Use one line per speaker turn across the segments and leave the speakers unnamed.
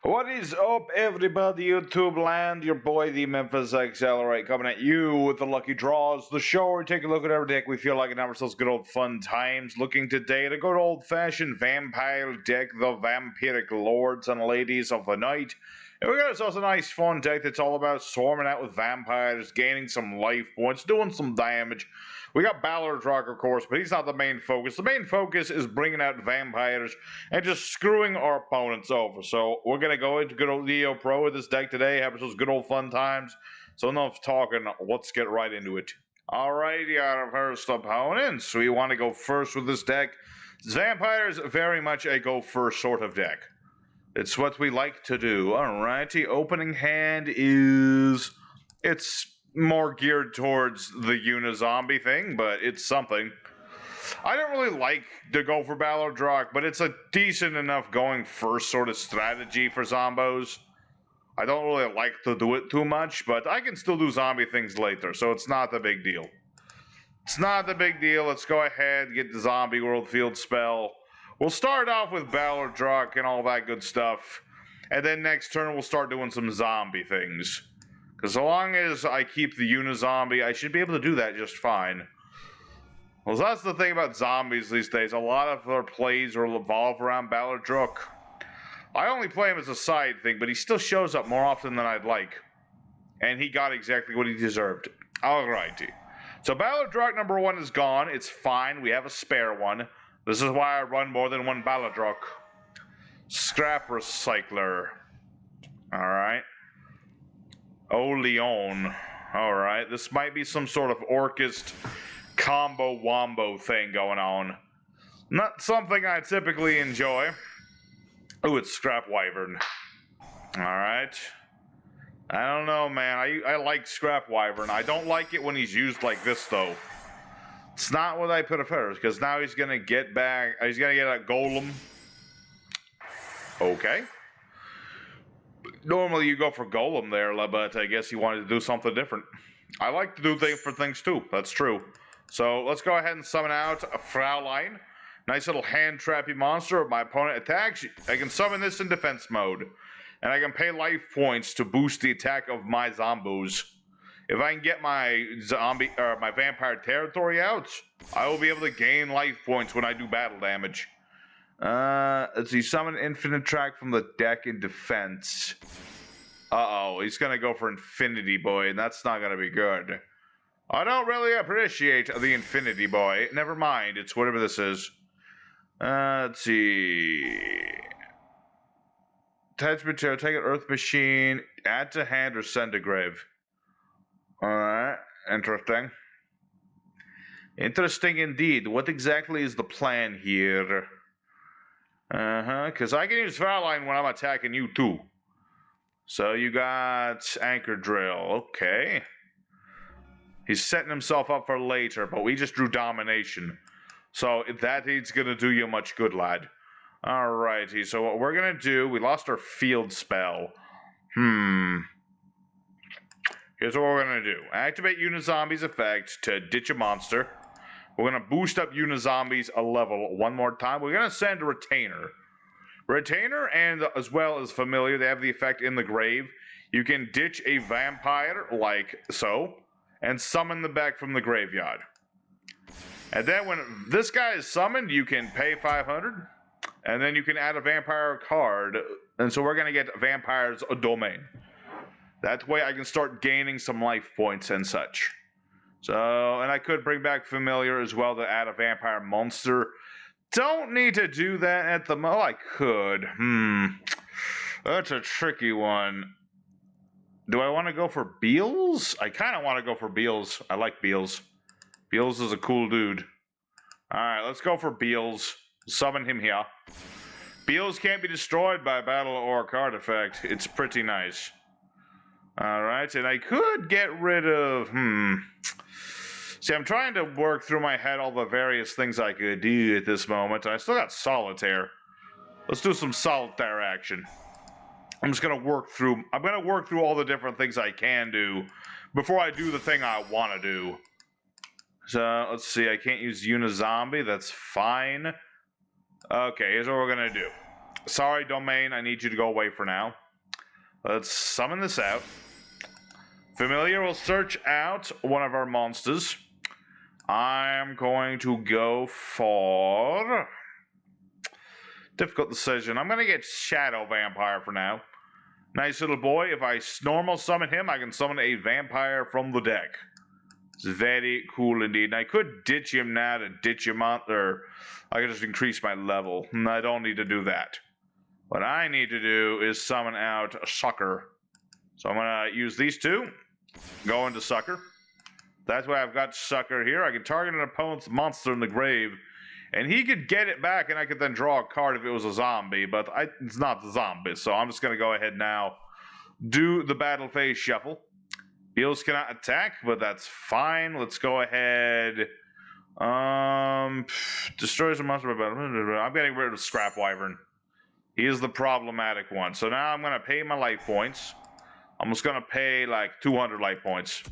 What is up, everybody, YouTube land? Your boy, the Memphis Accelerate, coming at you with the Lucky Draws, the show where we take a look at every deck we feel like and have ourselves good old fun times. Looking today at a good old-fashioned vampire deck, the Vampiric Lords and Ladies of the Night. And we got ourselves a nice fun deck that's all about swarming out with vampires, gaining some life points, doing some damage. We got Ballardrock, of course, but he's not the main focus. The main focus is bringing out vampires and just screwing our opponents over. So we're going to go into good old Yugioh Pro with this deck today, have ourselves good old fun times. So enough talking, let's get right into it. Alrighty, our first opponents. We want to go first with this deck. Vampires, very much a go first sort of deck. It's what we like to do. Alrighty, opening hand is... It's more geared towards the Uni-Zombie thing, but it's something. I don't really like to go for Ballardrock, but it's a decent enough going first sort of strategy for Zombos. I don't really like to do it too much, but I can still do zombie things later, so it's not the big deal. It's not the big deal. Let's go ahead, get the Zombie World Field spell. We'll start off with Ballardrock and all that good stuff, and then next turn we'll start doing some zombie things. Because so long as I keep the Uni-Zombie, I should be able to do that just fine. Well, that's the thing about zombies these days. A lot of their plays will evolve around Ballardrock. I only play him as a side thing, but he still shows up more often than I'd like. And he got exactly what he deserved. Alrighty. So Ballardrock number 1 is gone. It's fine. We have a spare one. This is why I run more than one Ballardrock. Scrap Recycler. Alright. Oh, Leon. Alright. This might be some sort of Orchist combo wombo thing going on. Not something I typically enjoy. Oh, it's Scrap Wyvern. Alright. I don't know, man. I like Scrap Wyvern. I don't like it when he's used like this, though. It's not what I put first, because now he's going to get back. He's going to get a golem. Okay. Normally you go for golem there, but I guess he wanted to do something different. I like to do things for things, too. That's true. So let's go ahead and summon out a Fraulein. Nice little hand trappy monster. If my opponent attacks, I can summon this in defense mode. And I can pay life points to boost the attack of my zombos. If I can get my my vampire territory out, I will be able to gain life points when I do battle damage. Let's see, summon Infinitrack from the deck in defense. Uh-oh, he's gonna go for Infinity Boy, and that's not gonna be good. I don't really appreciate the Infinity Boy. Never mind, it's whatever this is. Let's see. Attach material, take an Earth Machine, add to hand or send to grave. Alright, interesting. Interesting indeed. What exactly is the plan here? Because I can use Fraulein when I'm attacking you too. So you got Anchor Drill, okay. He's setting himself up for later, but we just drew Domination. So that ain't gonna do you much good, lad. Alrighty, so what we're gonna do, we lost our field spell. Here's what we're gonna do. Activate Uni-Zombie's effect to ditch a monster. We're gonna boost up Uni-Zombies a level one more time. We're gonna send a Retainer. Retainer and as well as Familiar, they have the effect in the grave. You can ditch a vampire like so, and summon them back from the graveyard. And then when this guy is summoned, you can pay 500, and then you can add a vampire card. And so we're gonna get Vampire's Domain. That way I can start gaining some life points and such. So, and I could bring back Familiar as well to add a vampire monster. Don't need to do that at the moment. Oh, I could. That's a tricky one. Do I want to go for Beals? I kind of want to go for Beals. I like Beals. Beals is a cool dude. Alright, let's go for Beals. Summon him here. Beals can't be destroyed by battle or card effect. It's pretty nice. Alright, and I could get rid of... See, I'm trying to work through my head all the various things I could do at this moment. I still got Solitaire. Let's do some Solitaire action. I'm just going to work through... I'm going to work through all the different things I can do before I do the thing I want to do. So, let's see. I can't use Uni-Zombie. That's fine. Okay, here's what we're going to do. Sorry, domain, I need you to go away for now. Let's summon this out. Familiar will search out one of our monsters. I'm going to go for... difficult decision. I'm going to get Shadow Vampire for now. Nice little boy. If I normal summon him, I can summon a vampire from the deck. It's very cool indeed. And I could ditch him now to ditch him out, or I could just increase my level. And I don't need to do that. What I need to do is summon out a Sucker. So I'm going to use these two. Go into Sucker. That's why I've got Sucker here. I can target an opponent's monster in the grave, and he could get it back, and I could then draw a card if it was a zombie, but it's not the zombie, so I'm just going to go ahead now, do the battle phase shuffle. Beals cannot attack, but that's fine. Let's go ahead. Destroys a monster. I'm getting rid of Scrap Wyvern. He is the problematic one. So now I'm going to pay my life points. I'm just going to pay like 200 life points.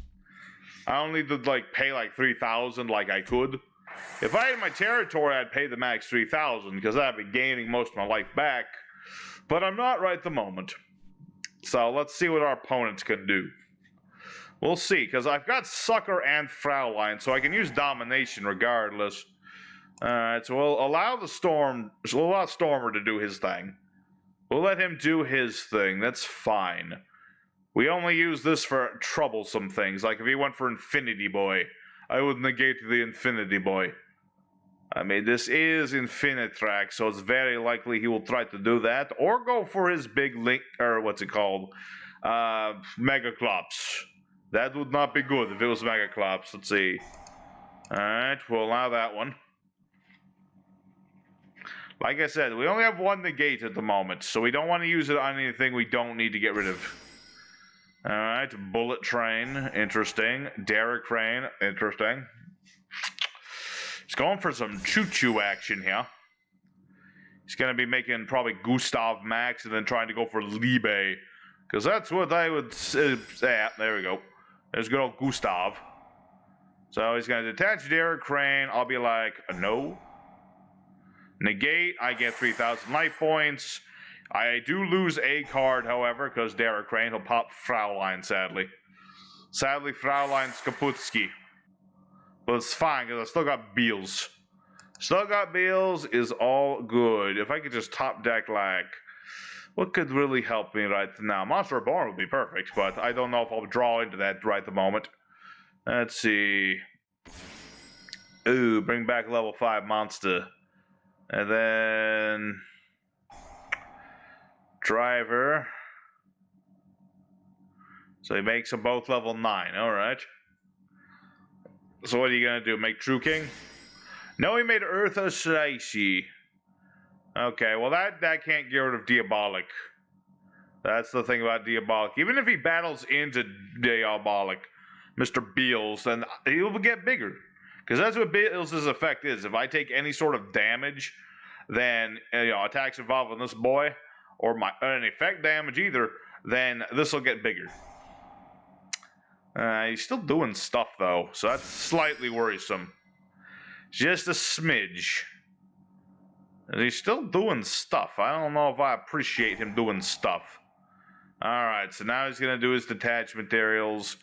I don't need to like pay like 3,000 like I could. If I had my territory, I'd pay the max 3,000 because I'd be gaining most of my life back. But I'm not right at the moment. So let's see what our opponents can do. We'll see, because I've got Sucker and Fraulein, so I can use Domination regardless. Alright, so we'll allow Stormer to do his thing. We'll let him do his thing. That's fine. We only use this for troublesome things, like if he went for Infinity Boy, I would negate the Infinity Boy. I mean, this is Infinitrack, so it's very likely he will try to do that, or go for his big link, or what's it called? Megaclops. That would not be good if it was Megaclops. Let's see. Alright, we'll allow that one. Like I said, we only have one negate at the moment, so we don't want to use it on anything we don't need to get rid of. Alright, Bullet Train, interesting. Derek Crane, interesting. He's going for some choo-choo action here. He's going to be making probably Gustav Max and then trying to go for Liebe. Because that's what I would say. Yeah, there we go. There's good old Gustav. So he's going to detach Derek Crane. I'll be like, no. Negate, I get 3,000 life points. I do lose a card, however, because Derek Crane, he'll pop Fraulein, sadly. Sadly, Fraulein's Kaputski. But it's fine, because I still got Beals. Still got Beals is all good. If I could just top deck, like, what could really help me right now? Monster Reborn would be perfect, but I don't know if I'll draw into that right at the moment. Let's see. Ooh, bring back level 5 monster. And then... Driver. So he makes them both level 9, alright. So what are you gonna do, make True King? No, he made Eartha Slicey. Okay, well that can't get rid of Diabolic. That's the thing about Diabolic. Even if he battles into Diabolic, Mr. Beals, then he'll get bigger. Because that's what Beals' effect is. If I take any sort of damage, then, attacks involving this boy, or an effect damage either, then this will get bigger. He's still doing stuff, though, so that's slightly worrisome. Just a smidge. He's still doing stuff. I don't know if I appreciate him doing stuff. Alright, so now he's going to do his detach materials.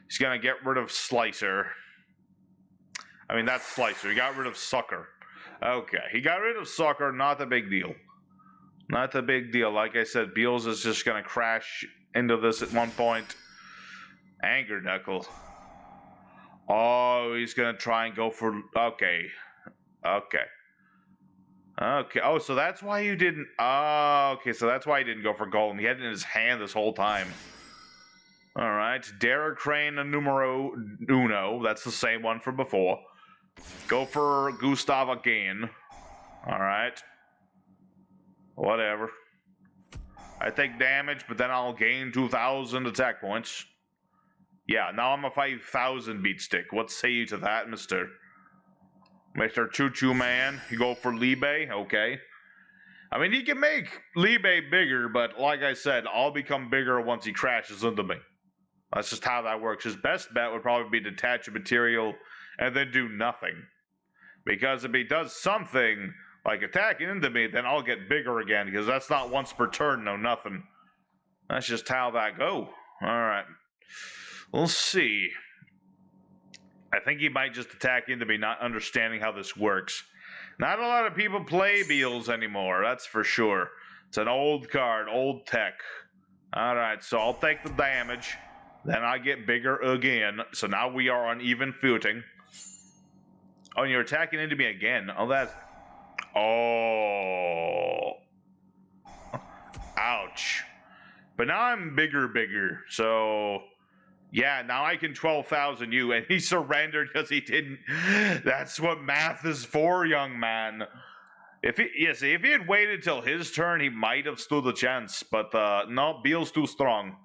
He's going to get rid of Slicer. I mean, that's Slicer. He got rid of Sucker. Okay, he got rid of Sucker. Not a big deal. Not a big deal. Like I said, Beals is just going to crash into this at one point. Anger Knuckle. Oh, he's going to try and go for... Okay. Okay. Okay. Oh, so that's why you didn't... Oh, okay, so that's why he didn't go for Golem. He had it in his hand this whole time. Alright. Derek Crane numero uno. That's the same one from before. Go for Gustav again. Alright. Whatever. I take damage, but then I'll gain 2,000 attack points. Yeah, now I'm a 5,000 beat stick. What say you to that, Mr. Choo Choo Man? You go for Liebe? Okay. I mean, he can make Liebe bigger, but like I said, I'll become bigger once he crashes into me. That's just how that works. His best bet would probably be detach a material and then do nothing. Because if he does something, like attacking into me, then I'll get bigger again, because that's not once per turn, no nothing. That's just how that go. Alright. We'll see. I think he might just attack into me, not understanding how this works. Not a lot of people play Beals anymore, that's for sure. It's an old card, old tech. Alright, so I'll take the damage. Then I get bigger again. So now we are on even footing. Oh, and you're attacking into me again. Oh, that's... Oh. Ouch. But now I'm bigger. So... Yeah, now I can 12,000 you, and he surrendered because he didn't. That's what math is for, young man. If he had waited till his turn, he might have stood a chance. But no, Beal's too strong.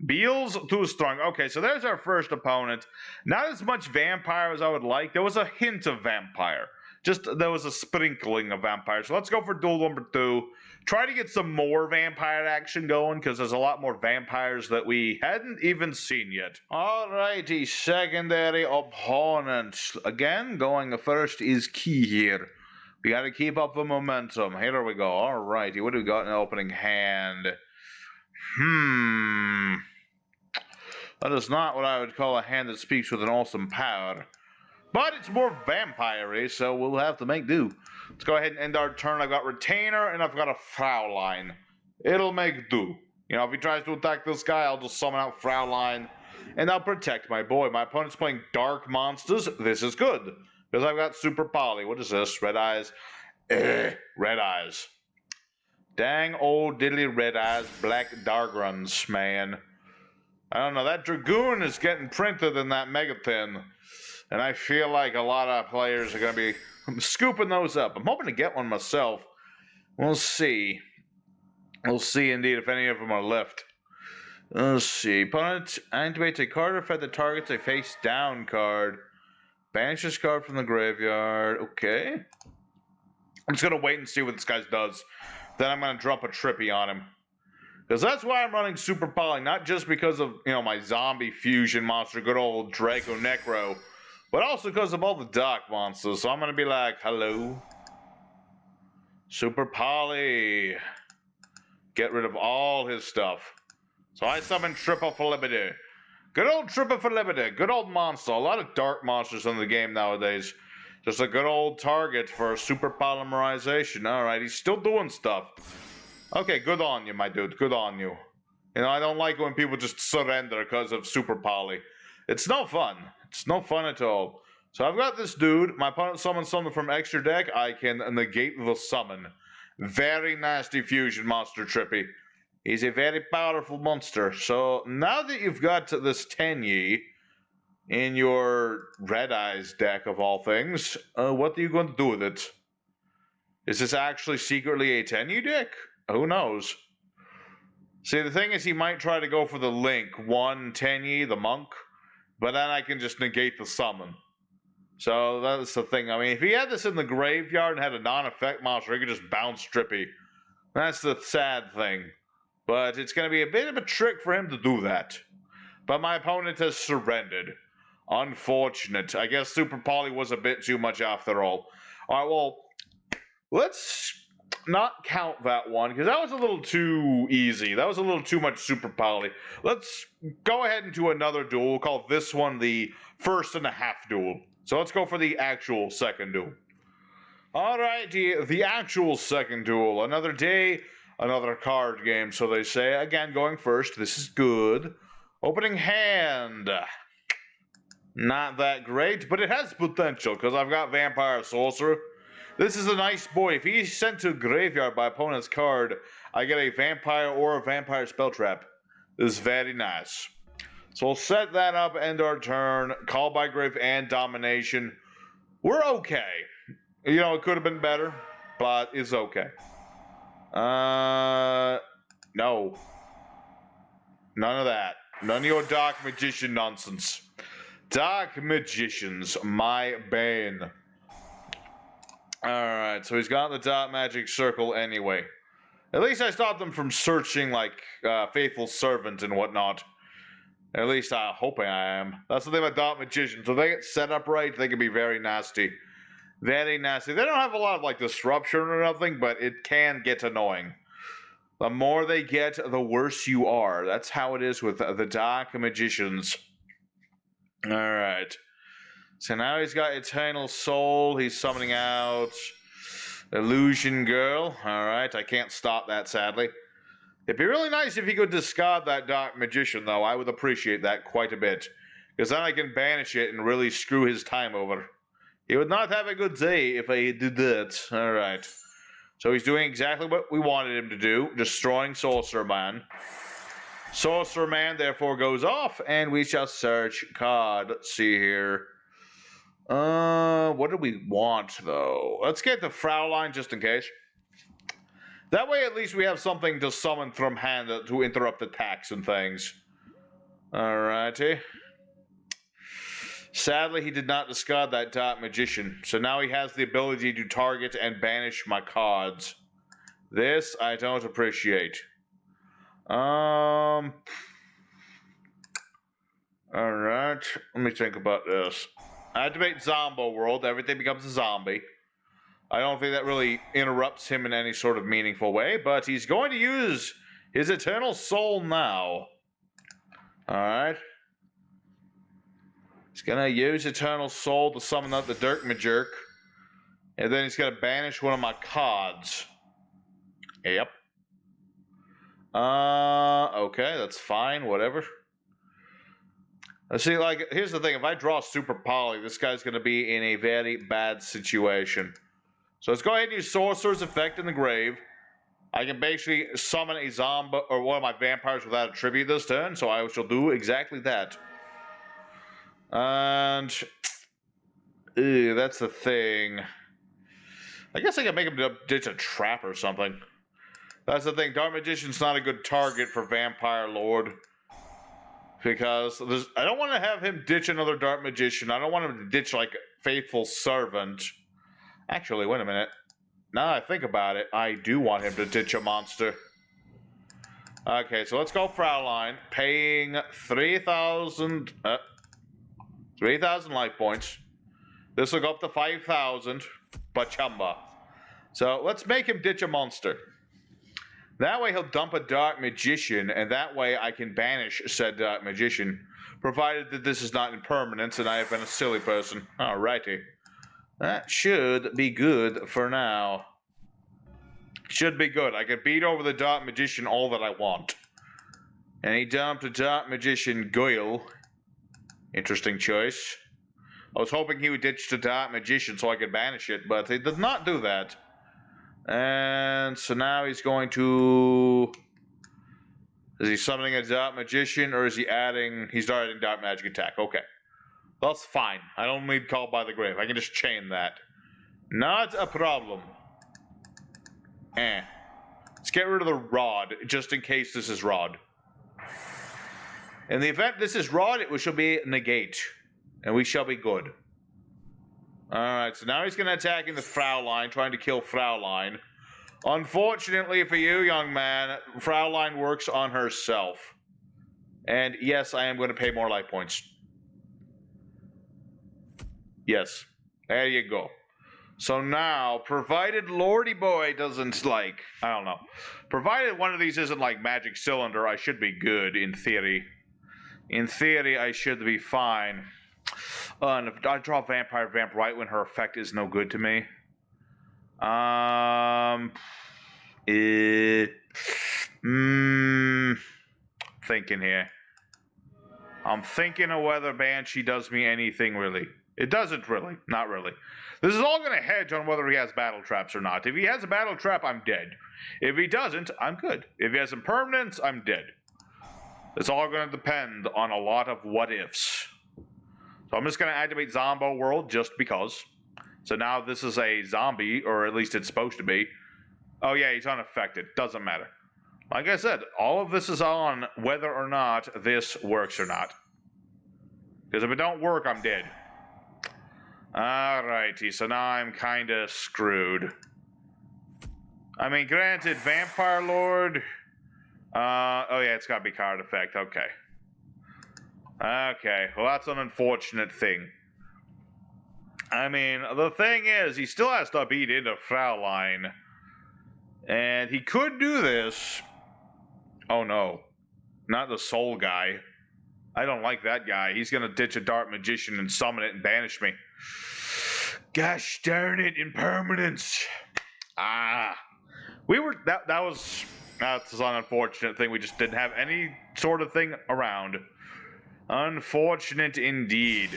Beal's too strong. Okay, so there's our first opponent. Not as much vampire as I would like. There was a hint of vampire. There was a sprinkling of vampire. So let's go for duel number 2. Try to get some more vampire action going, because there's a lot more vampires that we hadn't even seen yet. Alrighty, secondary opponent. Again, going first is key here. We gotta keep up the momentum. Here we go. Alrighty, what do we got in the opening hand? That is not what I would call a hand that speaks with an awesome power. But it's more vampire-y, so we'll have to make do. Let's go ahead and end our turn. I've got Retainer, and I've got a Fraulein. It'll make do. You know, if he tries to attack this guy, I'll just summon out Fraulein, and I'll protect my boy. My opponent's playing Dark Monsters. This is good, because I've got Super Poly. What is this? Red Eyes. Red Eyes. Dang old diddly Red Eyes, Black Dargruns, man. I don't know, that Dragoon is getting printed in that Megathin. And I feel like a lot of players are going to be scooping those up. I'm hoping to get one myself. We'll see. We'll see, indeed, if any of them are left. Let's see. Opponent activates a card or effect that targets a face-down card. Banish this card from the graveyard. Okay. I'm just going to wait and see what this guy does. Then I'm going to drop a Trippy on him. Because that's why I'm running Super Poly. Not just because of, you know, my zombie fusion monster, good old Draco Necro. But also because of all the dark monsters. So I'm going to be like, hello. Super Poly. Get rid of all his stuff. So I summon Triple for Liberty. Good old Triple for Liberty. Good old monster. A lot of dark monsters in the game nowadays. Just a good old target for super polymerization. Alright, he's still doing stuff. Okay, good on you, my dude. Good on you. You know, I don't like when people just surrender because of Super Poly. It's no fun. It's no fun at all. So I've got this dude. My opponent summons something from extra deck. I can negate the summon. Very nasty fusion monster, Trippy. He's a very powerful monster. So now that you've got this Tenyi in your Red Eyes deck of all things, what are you going to do with it? Is this actually secretly a Tenyi deck? Who knows? See, the thing is, he might try to go for the Link. 1 Tenyi, the monk. But then I can just negate the summon. So that's the thing. I mean, if he had this in the graveyard and had a non-effect monster, he could just bounce Trippy. That's the sad thing. But it's going to be a bit of a trick for him to do that. But my opponent has surrendered. Unfortunate. I guess Super Poly was a bit too much after all. Alright, well, let's not count that one, because that was a little too easy. That was a little too much Super Poly. Let's go ahead and do another duel. We'll call this one the 1.5 duel. So let's go for the actual second duel. Alright, the actual second duel. Another day, another card game, so they say. Again, going first. This is good. Opening hand. Not that great, but it has potential, because I've got Vampire Sorcerer. This is a nice boy. If he's sent to a graveyard by opponent's card, I get a Vampire or a Vampire Spell Trap. This is very nice. So we'll set that up, end our turn. Call by Grave and Domination. We're okay. You know, it could have been better, but it's okay. No. None of that. None of your Dark Magician nonsense. Dark Magicians, my bane. Alright, so he's got the Dark Magic Circle anyway. At least I stopped them from searching, like, Faithful Servant and whatnot. At least I'm hoping I am. That's the thing about Dark Magicians. If they get set up right, they can be very nasty. Very nasty. They don't have a lot of, like, disruption or nothing, but it can get annoying. The more they get, the worse you are. That's how it is with the Dark Magicians. Alright. So now he's got Eternal Soul. He's summoning out Illusion Girl. Alright, I can't stop that, sadly. It'd be really nice if he could discard that Dark Magician, though. I would appreciate that quite a bit. Because then I can banish it and really screw his time over. He would not have a good day if I did that. Alright. So he's doing exactly what we wanted him to do. Destroying Sorcerer Man. Sorcerer Man therefore goes off, and we shall search card. Let's see here. What do we want, though? Let's get the Fraulein just in case. That way at least we have something to summon from hand to interrupt attacks and things. Alrighty. Sadly, he did not discard that Dark Magician, so now he has the ability to target and banish my cards. This I don't appreciate. Alright, let me think about this. Activate Zombo World, everything becomes a zombie. I don't think that really interrupts him in any sort of meaningful way, but he's going to use his Eternal Soul now. Alright. He's going to use Eternal Soul to summon up the Dirk Majork. And then he's going to banish one of my cards. Yep. Okay, that's fine, whatever. See, like, here's the thing. If I draw Super Poly, this guy's going to be in a very bad situation. So let's go ahead and use Sorcerer's Effect in the grave. I can basically summon a zombie or one of my vampires without a tribute this turn, so I shall do exactly that. And that's the thing. I guess I can make him ditch a trap or something. That's the thing. Dark Magician's not a good target for Vampire Lord. Because I don't want to have him ditch another Dark Magician. I don't want him to ditch, like, Faithful Servant. Actually, wait a minute. Now that I think about it, I do want him to ditch a monster. Okay, so let's go Fraulein. Paying 3,000 life points. This will go up to 5,000. Bachamba. So let's make him ditch a monster. That way he'll dump a Dark Magician, and that way I can banish said Dark Magician, provided that this is not in permanence and I have been a silly person. Alrighty. That should be good for now. Should be good. I can beat over the Dark Magician all that I want. And he dumped a Dark Magician Duel. Interesting choice. I was hoping he would ditch the Dark Magician so I could banish it, but he did not do that. And so now he's going to... Is he summoning a Dark Magician, or is he adding... He's adding Dark Magic Attack. Okay. That's fine. I don't need Call by the Grave. I can just chain that. Not a problem. Let's get rid of the Rod, just in case this is Rod. In the event this is Rod, it shall be Negate. And we shall be good. Alright, so now he's going to attack in the Fraulein, trying to kill Fraulein. Unfortunately for you, young man, Fraulein works on herself. And yes, I am going to pay more life points. Yes. There you go. So now, provided Lordy Boy doesn't, like, I don't know. Provided one of these isn't like Magic Cylinder, I should be good, in theory. In theory, I should be fine. And if I draw Vampire Vamp right when her effect is no good to me. Thinking here. I'm thinking of whether Banshee does me anything, really. It doesn't really. Not really. This is all going to hedge on whether he has battle traps or not. If he has a battle trap, I'm dead. If he doesn't, I'm good. If he has impermanence, I'm dead. It's all going to depend on a lot of what-ifs. So I'm just going to activate Zombo World just because. So now this is a zombie, or at least it's supposed to be. Oh yeah, he's unaffected. Doesn't matter. Like I said, all of this is on whether or not this works or not. Because if it don't work, I'm dead. Alrighty, so now I'm kind of screwed. I mean, granted, Vampire Lord... oh yeah, it's got to be card effect, okay. Okay, well that's an unfortunate thing. I mean, the thing is, he still has to beat into Fraulein. And he could do this. Oh no. Not the soul guy. I don't like that guy. He's gonna ditch a Dark Magician and summon it and banish me. Gosh darn it, impermanence. That's an unfortunate thing. We just didn't have any sort of thing around. Unfortunate indeed.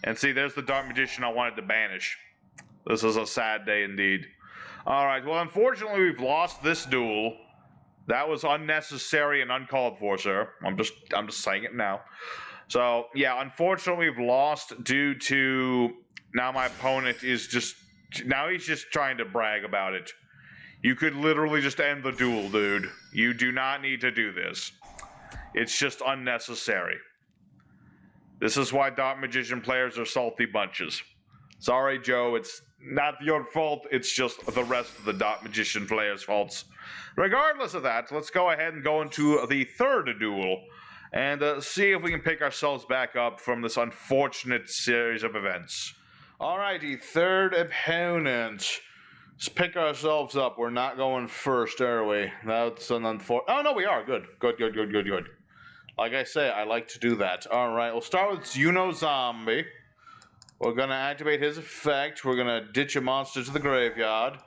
And see, there's the Dark Magician I wanted to banish. This is a sad day indeed. Alright, well, unfortunately, we've lost this duel. That was unnecessary and uncalled for, sir. I'm just saying it now. So, yeah, unfortunately, we've lost due to... Now my opponent is just... Now he's just trying to brag about it. You could literally just end the duel, dude. You do not need to do this. It's just unnecessary. This is why Dark Magician players are salty bunches. Sorry, Joe, it's not your fault, it's just the rest of the Dark Magician players' faults. Regardless of that, let's go ahead and go into the third duel and see if we can pick ourselves back up from this unfortunate series of events. Alrighty, third opponent. Let's pick ourselves up. We're not going first, are we? That's an unfortunate... Oh, no, we are. Good. Good. Like I say, I like to do that. Alright, we'll start with Uni-Zombie. We're going to activate his effect. We're going to ditch a monster to the graveyard.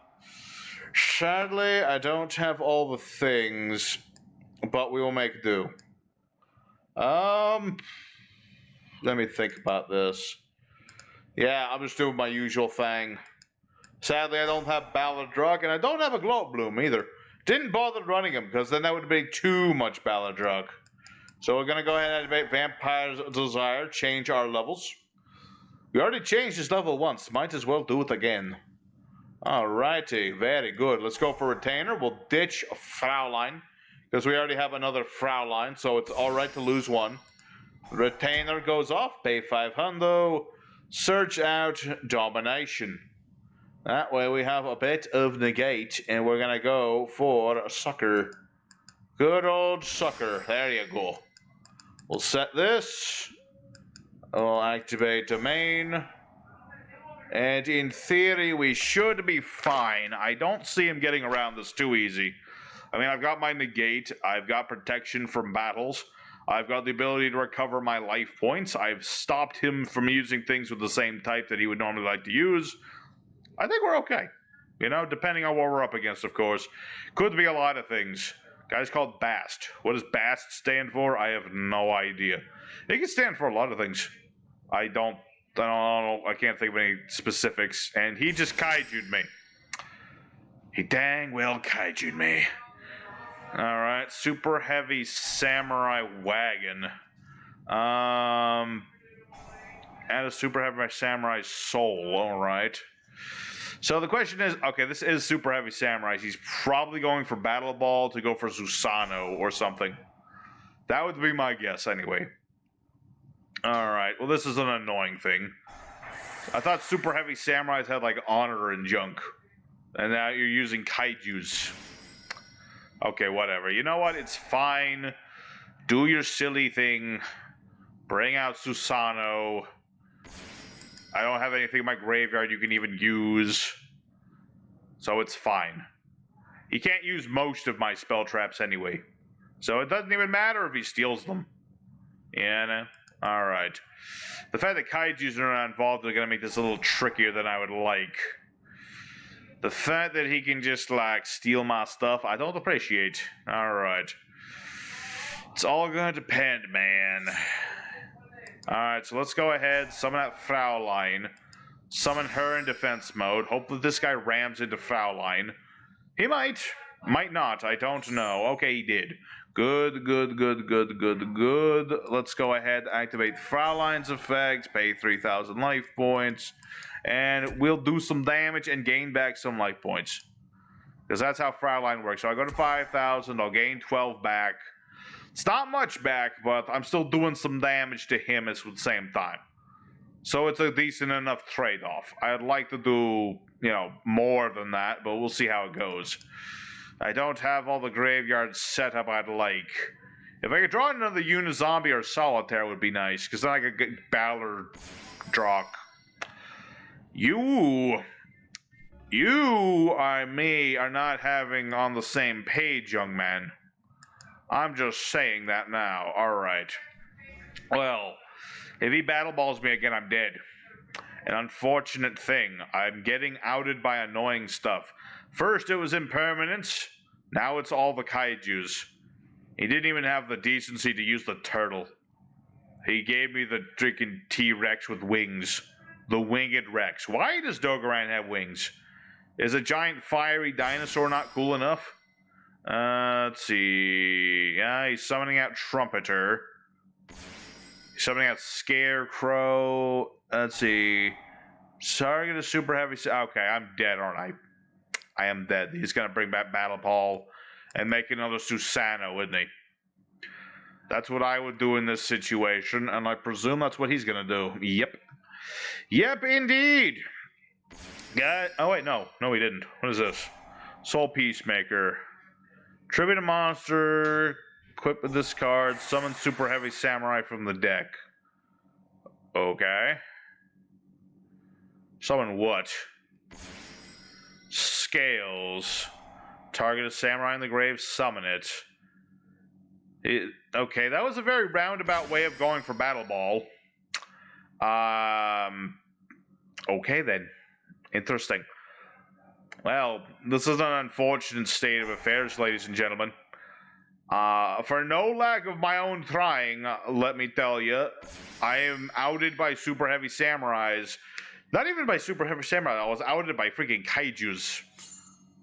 Sadly, I don't have all the things, but we will make do. Let me think about this. Yeah, I'm just doing my usual thing. Sadly, I don't have Ballad Drug, and I don't have a Glow Bloom either. Didn't bother running him, because then that would be too much Ballad Drug. So we're going to go ahead and activate Vampire's Desire, change our levels. We already changed his level once, might as well do it again. Alrighty, very good. Let's go for Retainer. We'll ditch Fraulein, because we already have another Fraulein, so it's alright to lose one. Retainer goes off, pay 500, search out Domination. That way we have a bit of negate, and we're going to go for a Sucker. Good old Sucker. There you go. We'll set this. We'll activate Domain. And in theory, we should be fine. I don't see him getting around this too easy. I mean, I've got my negate. I've got protection from battles. I've got the ability to recover my life points. I've stopped him from using things with the same type that he would normally like to use. I think we're okay. You know, depending on what we're up against, of course. Could be a lot of things. Guy's called Bast. What does Bast stand for? I have no idea. It can stand for a lot of things. I don't know. I can't think of any specifics. And he just kaiju'd me. He dang well kaiju'd me. Alright, Superheavy Samurai Wagon. And a Superheavy Samurai Soul. Alright. So the question is, okay, this is Superheavy Samurai. He's probably going for Battle Ball to go for Susano or something. That would be my guess anyway. Alright, well this is an annoying thing. I thought Superheavy Samurais had like honor and junk. And now you're using kaijus. Okay, whatever. You know what? It's fine. Do your silly thing. Bring out Susano. I don't have anything in my graveyard you can even use. So it's fine. He can't use most of my spell traps anyway. So it doesn't even matter if he steals them. Yeah, alright. The fact that kaijus are not involved are going to make this a little trickier than I would like. The fact that he can just, like, steal my stuff, I don't appreciate. Alright. It's all going to depend, man. Alright, so let's go ahead, summon out Fraulein. Summon her in defense mode. Hope that this guy rams into Fraulein. He might. Might not. I don't know. Okay, he did. Good. Let's go ahead, activate Fraulein's effect, pay 3,000 life points, and we'll do some damage and gain back some life points. Because that's how Fraulein works. So I go to 5,000, I'll gain 12 back. It's not much back, but I'm still doing some damage to him at the same time. So it's a decent enough trade-off. I'd like to do, you know, more than that, but we'll see how it goes. I don't have all the graveyards set up I'd like. If I could draw another Uni-Zombie or Solitaire would be nice, because then I could get Ballard Drock. You, are not having on the same page, young man. I'm just saying that now. Alright. Well, if he battle balls me again, I'm dead. An unfortunate thing. I'm getting outed by annoying stuff. First it was impermanence, now it's all the kaijus. He didn't even have the decency to use the turtle. He gave me the freaking T-Rex with wings. The winged Rex. Why does Dogoran have wings? Is a giant fiery dinosaur not cool enough? Let's see. Yeah, he's summoning out Trumpeter. He's summoning out Scarecrow. Let's see. Target is super heavy. Okay, I'm dead, aren't I? I am dead. He's gonna bring back Battle Ball and make another Susano, isn't he? That's what I would do in this situation, and I presume that's what he's gonna do. Yep. Yep, indeed. Oh wait, no, he didn't. What is this? Soul Peacemaker. Tribute a monster. Equip with this card. Summon Super Heavy Samurai from the deck. Okay. Summon what? Scales. Target a samurai in the grave. Summon it. Okay, that was a very roundabout way of going for Battle Ball. Okay then. Interesting. Well, this is an unfortunate state of affairs, ladies and gentlemen. For no lack of my own trying, let me tell you, I am outed by Super Heavy Samurais. Not even by Super Heavy Samurai, I was outed by freaking kaijus.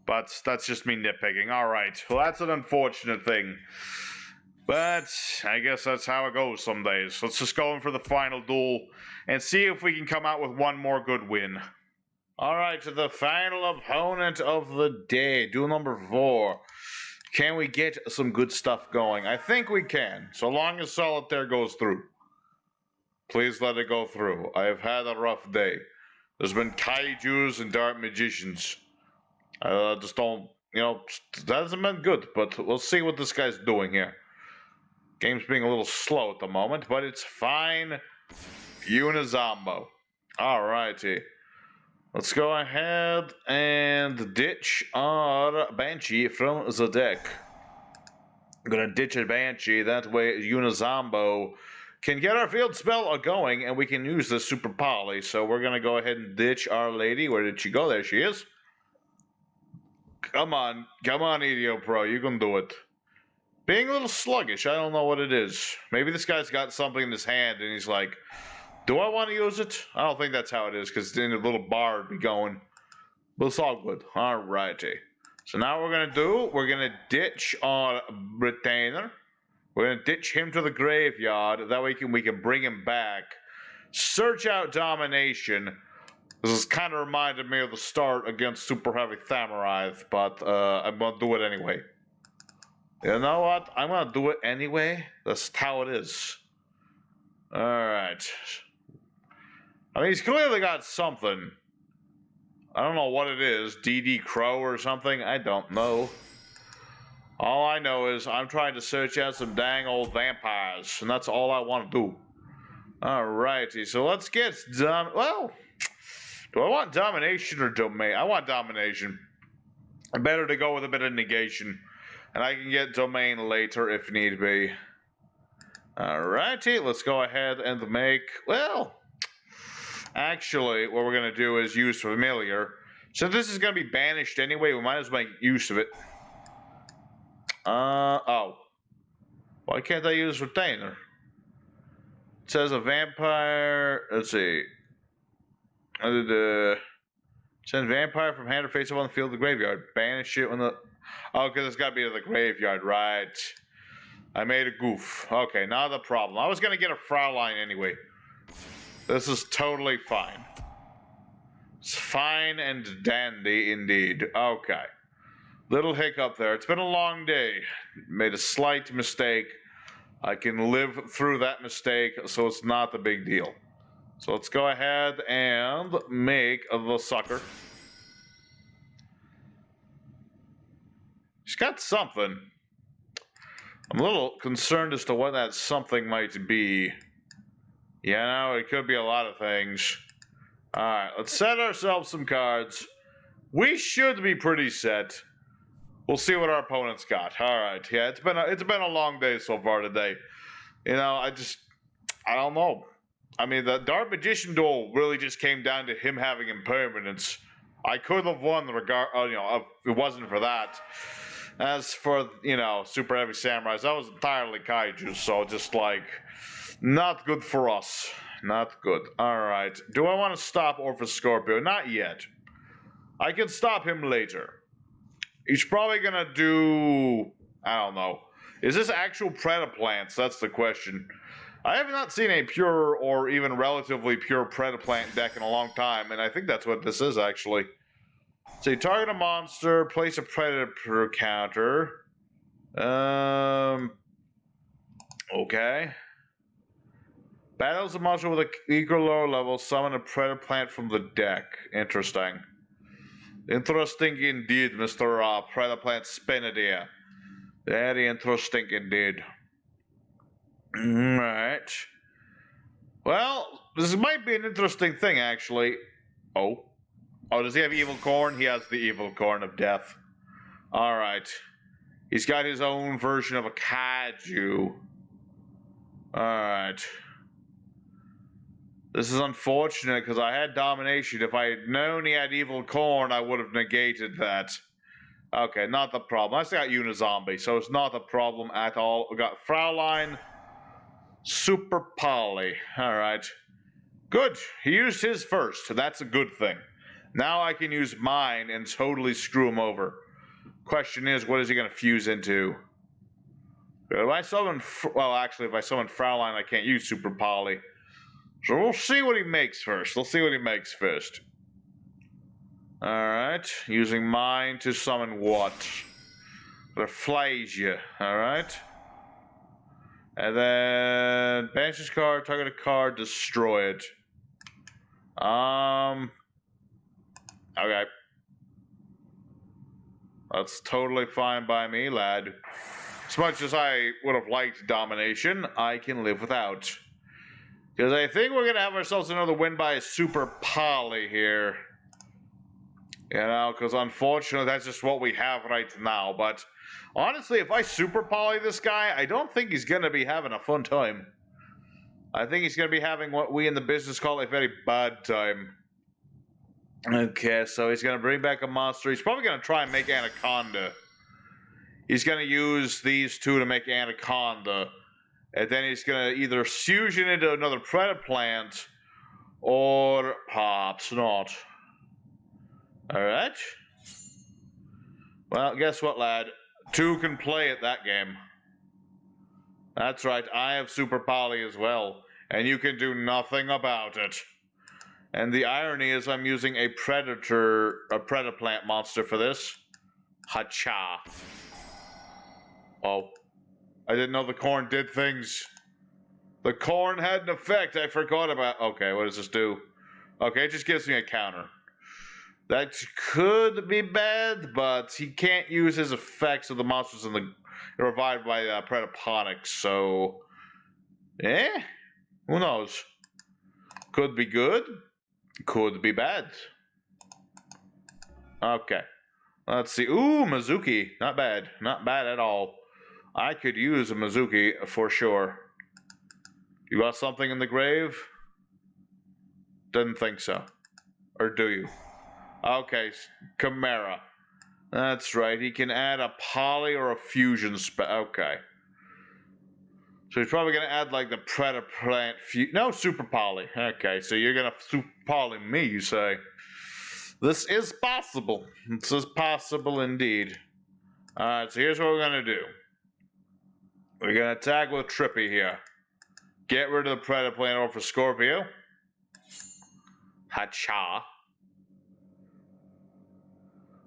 But that's just me nitpicking. Alright, well that's an unfortunate thing. But I guess that's how it goes some days. Let's just go in for the final duel and see if we can come out with one more good win. Alright, to the final opponent of the day, duel number 4. Can we get some good stuff going? I think we can, so long as Solitaire goes through. Please let it go through. I have had a rough day. There's been kaijus and dark magicians. I just don't, that hasn't been good, but we'll see what this guy's doing here. Game's being a little slow at the moment, but it's fine. Uni-Zombie. Alrighty. Let's go ahead and ditch our Banshee from the deck. I'm gonna ditch a Banshee, that way Uni-Zombie can get our field spell going and we can use the Super Poly. So we're gonna go ahead and ditch our lady. Where did she go? There she is. Come on, Yugioh Pro, you can do it. Being a little sluggish, I don't know what it is. Maybe this guy's got something in his hand and he's like, do I want to use it? I don't think that's how it is, because then a little bar would be going. But it's all good. Alrighty. So now what we're going to do, we're going to ditch our retainer. We're going to ditch him to the graveyard. That way we can bring him back. Search out Domination. This has kind of reminded me of the start against Super Heavy Samurai, but I'm going to do it anyway. You know what? I'm going to do it anyway. That's how it is. Alright. I mean, he's clearly got something. I don't know what it is. DD Crow or something? I don't know. All I know is I'm trying to search out some dang old vampires, and that's all I want to do. Alrighty, so let's get well, do I want Domination or Domain? I want Domination. Better to go with a bit of negation. And I can get Domain later if need be. Alrighty, let's go ahead and make, well, actually, what we're going to do is use Familiar. So this is going to be banished anyway, we might as well make use of it. Oh. Why can't I use Retainer? It says a vampire, let's see. Send vampire from hand or face up on the field of the graveyard. Banish it when the, oh, because it's got to be to the graveyard, right. I made a goof. Okay, not a problem. I was going to get a Fraulein anyway. This is totally fine. It's fine and dandy indeed. Okay. Little hiccup there. It's been a long day. Made a slight mistake. I can live through that mistake, so it's not the big deal. So let's go ahead and make the sucker. She's got something. I'm a little concerned as to what that something might be. You know, it could be a lot of things. Alright, let's set ourselves some cards. We should be pretty set. We'll see what our opponent's got. Alright, yeah, it's been a long day so far today. You know, I don't know. I mean, the Dark Magician duel really just came down to him having impermanence. I could have won if it wasn't for that. As for, Super Heavy Samurais, that was entirely kaiju, so just like, not good for us. Not good. Alright. Do I want to stop Orpheus Scorpio? Not yet. I can stop him later. He's probably gonna do... I don't know. Is this actual Predaplants? That's the question. I have not seen a pure or even relatively pure Predaplant deck in a long time, and I think that's what this is, actually. So you target a monster, place a Predator counter. Okay. Battles a monster with an equal lower level, summon a Predaplant from the deck. Interesting. Interesting indeed, Mr. Predaplant Spinadia. Very interesting indeed. Alright. Well, this might be an interesting thing, actually. Oh, does he have Evil Corn? He has the Evil Corn of Death. Alright. He's got his own version of a kaiju. Alright. This is unfortunate because I had Domination. If I had known he had Evil Corn, I would have negated that. Okay, not the problem. I still got Uni-Zombie, so it's not a problem at all. We got Fraulein, Super Poly. Alright. Good. He used his first. That's a good thing. Now I can use mine and totally screw him over. Question is, what is he going to fuse into? If I summon... Well, actually, if I summon Fraulein, I can't use Super Poly. So we'll see what he makes first. Alright. Using mine to summon what? Rafflesia. Alright. And then banish this card, target a card, destroy it. Okay. That's totally fine by me, lad. As much as I would have liked Domination, I can live without. Because I think we're going to have ourselves another win by a Super Poly here. Because unfortunately, that's just what we have right now. But honestly, if I Super Poly this guy, I don't think he's going to be having a fun time. I think he's going to be having what we in the business call a very bad time. Okay, so he's going to bring back a monster. He's probably going to try and make Anaconda. He's going to use these two to make Anaconda. And then he's going to either fusion into another Predaplant or perhaps not. Alright. Well, guess what, lad? Two can play at that game. That's right, I have Super Poly as well. And you can do nothing about it. And the irony is I'm using a Predaplant monster for this. Hacha. Oh. I didn't know the corn did things. The corn had an effect I forgot about. Okay, what does this do? Okay, it just gives me a counter. That could be bad, but he can't use his effects of the monsters in the revived by Predaplants, so... Who knows? Could be good. Could be bad. Okay. Let's see. Ooh, Mizuki. Not bad. Not bad at all. I could use a Mizuki for sure. You got something in the grave? Didn't think so. Or do you? Okay, Chimera. That's right. He can add a poly or a fusion spell. Okay. So he's probably going to add like the Predaplant no, Super Poly. Okay, so you're going to Super Poly me, you say. This is possible. This is possible indeed. Alright, so here's what we're going to do. We're going to attack with Trippy here. Get rid of the Predaplant over for Scorpio. Hacha.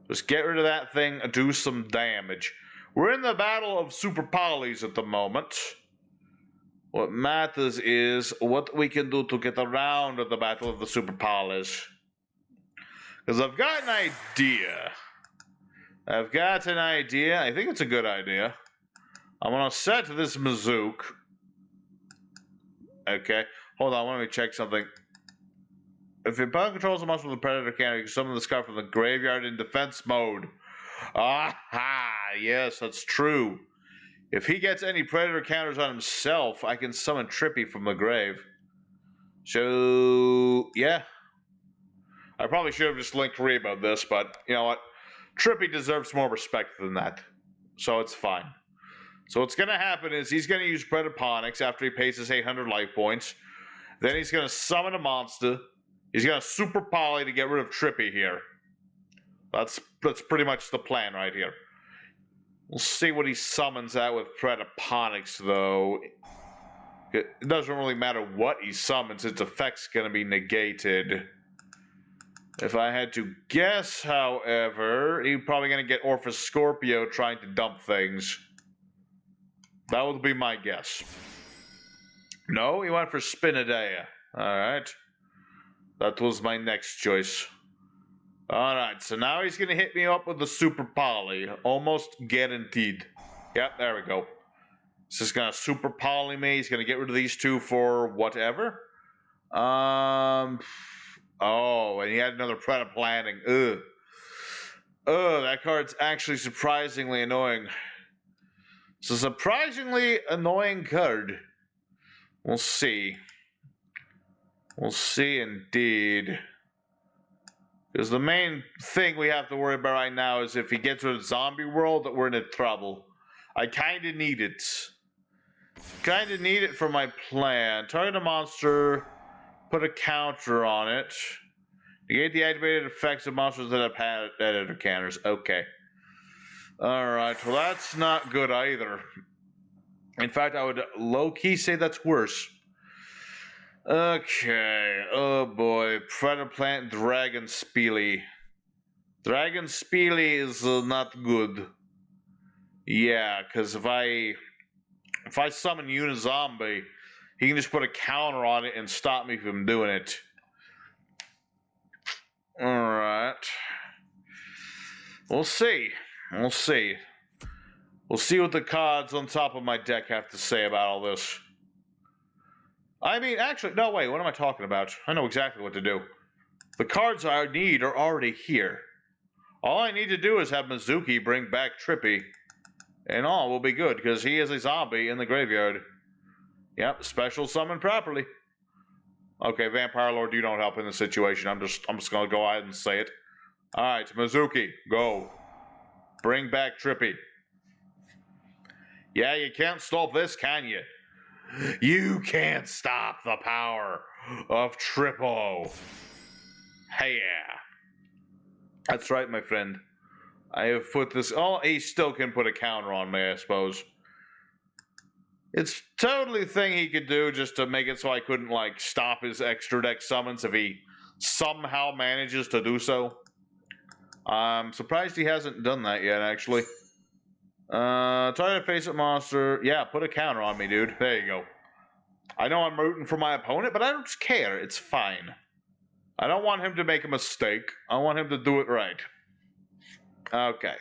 Just get rid of that thing and do some damage. We're in the battle of Super Polys at the moment. What matters is what we can do to get around the battle of the Super Polys. Because I've got an idea. I think it's a good idea. I'm going to set this Mizook. Okay. Hold on, let me check something. If your opponent controls a monster with a predator counter, you can summon this card from the graveyard in defense mode. Aha! Yes, that's true. If he gets any predator counters on himself, I can summon Trippy from the grave. So, yeah. I probably should have just linked Reba this, but you know what? Trippy deserves more respect than that. So it's fine. So what's going to happen is he's going to use Predaplants after he pays his 800 life points. Then he's going to summon a monster. He's going to Super Poly to get rid of Trippy here. That's pretty much the plan right here. We'll see what he summons out with Predaplants, though. It doesn't really matter what he summons. Its effect's going to be negated. If I had to guess, however, he's probably going to get Orphus Scorpio trying to dump things. That would be my guess. No, he went for Spinadea. Alright. That was my next choice. Alright, so now he's going to hit me up with the Super Poly. Almost guaranteed. Yep, there we go. He's just going to Super Poly me. He's going to get rid of these two for whatever. Oh, and he had another Predaplanting. Ugh. Ugh, that card's actually surprisingly annoying. It's a surprisingly annoying card. We'll see. We'll see indeed. Because the main thing we have to worry about right now is if he gets rid of Zombie World, that we're in trouble. I kinda need it. Kinda need it for my plan. Target a monster, put a counter on it. Negate the activated effects of monsters that have had editor counters. Okay. Alright, well that's not good either. In fact, I would low-key say that's worse. Okay, oh boy, Predaplant Dragon Speely. Dragon Speely is not good. Yeah, because if I summon Uni-Zombie, he can just put a counter on it and stop me from doing it. Alright. We'll see. We'll see. We'll see what the cards on top of my deck have to say about all this. I mean, actually, no, wait, what am I talking about? I know exactly what to do. The cards I need are already here. All I need to do is have Mizuki bring back Trippy, and all will be good, because he is a zombie in the graveyard. Yep, special summon properly. Okay, Vampire Lord, you don't help in this situation. I'm just gonna go ahead and say it. Alright, Mizuki, go. Bring back Trippy. Yeah, you can't stop this, can you? You can't stop the power of Trippo. Hey, yeah. That's right, my friend. I have put this... Oh, he still can put a counter on me, I suppose. It's totally a thing he could do just to make it so I couldn't, like, stop his extra deck summons if he somehow manages to do so. I'm surprised he hasn't done that yet, actually. Try to face it, monster. Yeah, put a counter on me, dude. There you go. I know I'm rooting for my opponent, but I don't care. It's fine. I don't want him to make a mistake. I want him to do it right. Okay.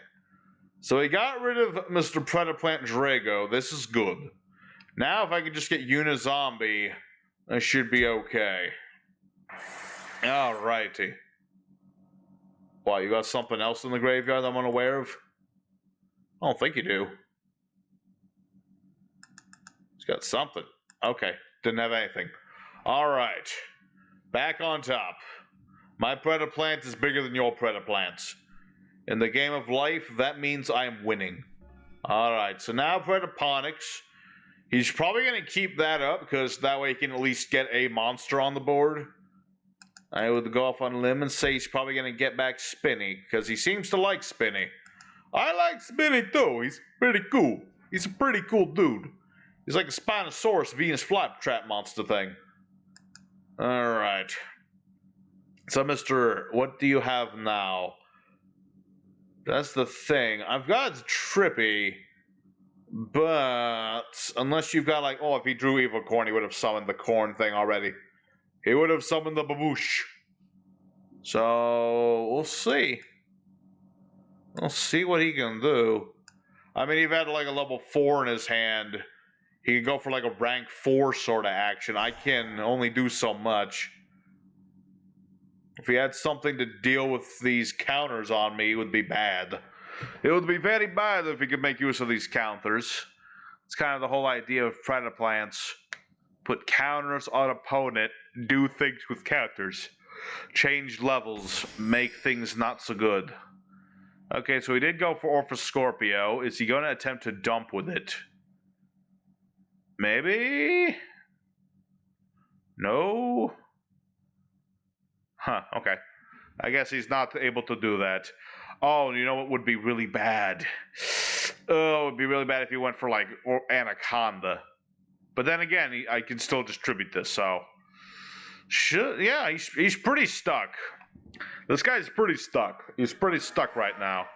So he got rid of Mr. Predaplant Drago. This is good. Now if I can just get Uni-Zombie, I should be okay. Alrighty. What, you got something else in the graveyard I'm unaware of? I don't think you do. He's got something. Okay, didn't have anything. Alright. Back on top. My Predaplant is bigger than your Predaplants. In the game of life, that means I'm winning. Alright, so now Predaponics. He's probably going to keep that up, because that way he can at least get a monster on the board. I would go off on a limb and say he's probably going to get back Spinny, because he seems to like Spinny. I like Spinny too. He's pretty cool. He's a pretty cool dude. He's like a Spinosaurus Venus flytrap monster thing. Alright. So, Mr. What do you have now? That's the thing. I've got Trippy, but unless you've got like, oh, if he drew Evil Corn, he would have summoned the corn thing already. He would have summoned the baboosh. So, we'll see. We'll see what he can do. I mean, he had like a level 4 in his hand. He could go for like a rank 4 sort of action. I can only do so much. If he had something to deal with these counters on me, it would be bad. It would be very bad if he could make use of these counters. It's kind of the whole idea of Predaplants. Put counters on opponent, do things with counters. Change levels, make things not so good. Okay, so he did go for Orpha Scorpio. Is he going to attempt to dump with it? Maybe? No? Huh, okay. I guess he's not able to do that. Oh, you know what would be really bad? Oh, it would be really bad if he went for, like, Anaconda. But then again, I can still distribute this, so... yeah, he's pretty stuck. This guy's pretty stuck. He's pretty stuck right now.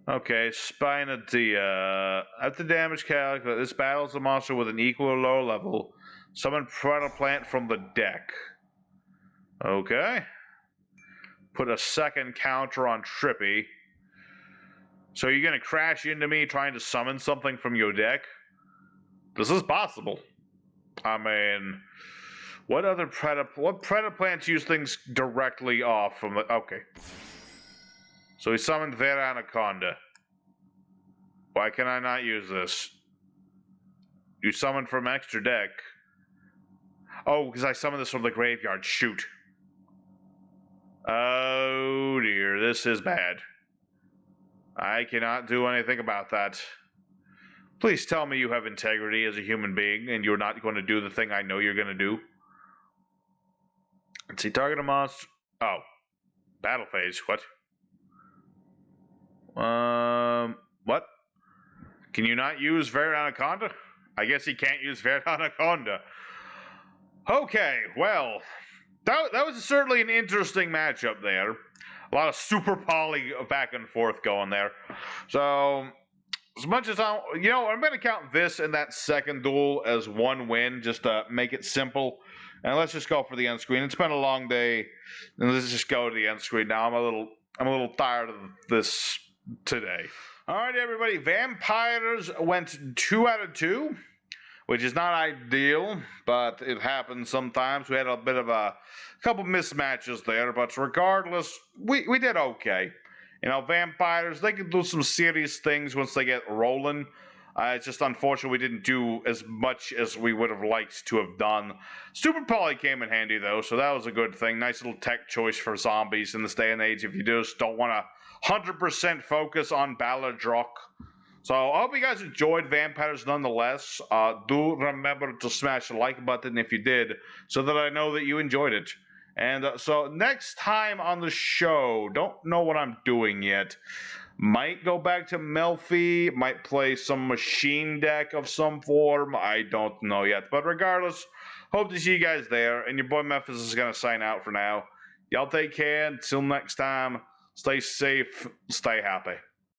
Okay, Spinadia. After damage calculated, this battles a monster with an equal or lower level. Summon Predaplant from the deck. Okay. Put a second counter on Trippy. So you're gonna crash into me trying to summon something from your deck? This is possible. I mean, what Predaplants use things directly off from the... Okay. So he summoned their Anaconda. Why can I not use this? You summoned from extra deck. Oh, because I summoned this from the graveyard. Shoot. Oh dear, this is bad. I cannot do anything about that. Please tell me you have integrity as a human being and you're not going to do the thing I know you're going to do. Let's see, target a monster. Oh. Battle phase. What? What? Can you not use Vert Anaconda? I guess he can't use Vert Anaconda. Okay, well, that was certainly an interesting matchup there. A lot of super poly back and forth going there. So, as much as I'm going to count this and that second duel as one win, just to make it simple. And let's just go for the end screen. It's been a long day, and let's just go to the end screen now. I'm a little tired of this today. All right, everybody. Vampires went 2 out of 2, which is not ideal, but it happens sometimes. We had a bit of a couple mismatches there, but regardless, we did okay. You know, Vampires, they can do some serious things once they get rolling. It's just unfortunate we didn't do as much as we would have liked to have done. Super Poly came in handy, though, so that was a good thing. Nice little tech choice for zombies in this day and age if you just don't want to 100% focus on Balladrock. So I hope you guys enjoyed Vampires nonetheless. Do remember to smash the like button if you did, so that I know that you enjoyed it. And so next time on the show, don't know what I'm doing yet. Might go back to Melfi, might play some machine deck of some form. I don't know yet. But regardless, hope to see you guys there. And your boy Memphis is going to sign out for now. Y'all take care. Until next time, stay safe, stay happy.